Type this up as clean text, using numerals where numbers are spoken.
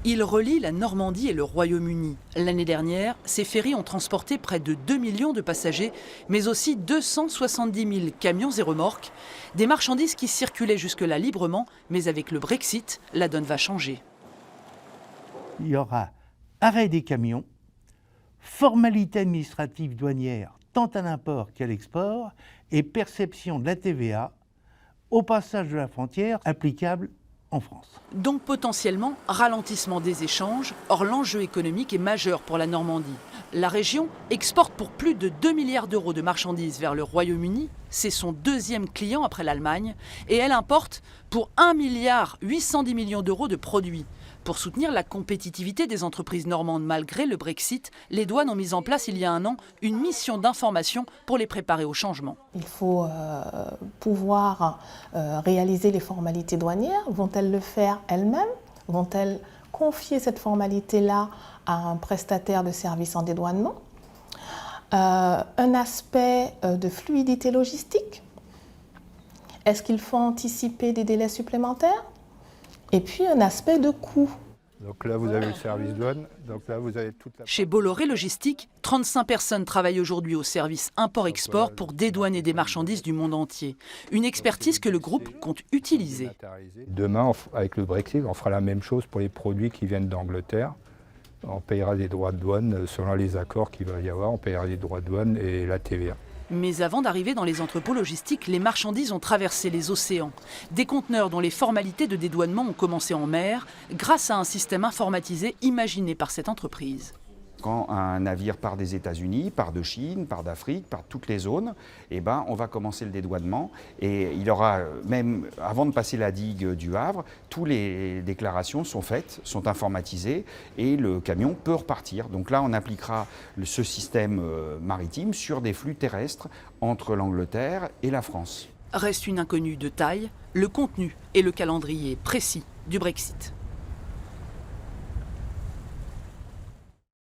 Il relie la Normandie et le Royaume-Uni. L'année dernière, ces ferries ont transporté près de 2 millions de passagers, mais aussi 270 000 camions et remorques. Des marchandises qui circulaient jusque-là librement, mais avec le Brexit, la donne va changer. Il y aura arrêt des camions, formalité administrative douanière tant à l'import qu'à l'export et perception de la TVA au passage de la frontière applicable en France. Donc potentiellement ralentissement des échanges, or l'enjeu économique est majeur pour la Normandie. La région exporte pour plus de 2 milliards d'euros de marchandises vers le Royaume-Uni, c'est son deuxième client après l'Allemagne, et elle importe pour 1,810 milliard d'euros de produits. Pour soutenir la compétitivité des entreprises normandes malgré le Brexit, les douanes ont mis en place il y a un an une mission d'information pour les préparer au changement. Il faut pouvoir réaliser les formalités douanières. Vont-elles le faire elles-mêmes? Vont-elles confier cette formalité-là à un prestataire de services en dédouanement? Un aspect de fluidité logistique. Est-ce qu'il faut anticiper des délais supplémentaires? Et puis un aspect de coût. Donc là, vous avez le service douane. Donc là, vous avez toute la... Chez Bolloré Logistique, 35 personnes travaillent aujourd'hui au service import-export pour dédouaner des marchandises du monde entier. Une expertise que le groupe compte utiliser. Demain, avec le Brexit, on fera la même chose pour les produits qui viennent d'Angleterre. On payera des droits de douane selon les accords qu'il va y avoir. On payera les droits de douane et la TVA. Mais avant d'arriver dans les entrepôts logistiques, les marchandises ont traversé les océans. Des conteneurs dont les formalités de dédouanement ont commencé en mer grâce à un système informatisé imaginé par cette entreprise. Quand un navire part des États-Unis, part de Chine, part d'Afrique, part de toutes les zones, eh ben, on va commencer le dédouanement et il aura même, avant de passer la digue du Havre, toutes les déclarations sont faites, sont informatisées et le camion peut repartir. Donc là, on appliquera ce système maritime sur des flux terrestres entre l'Angleterre et la France. Reste une inconnue de taille, le contenu et le calendrier précis du Brexit.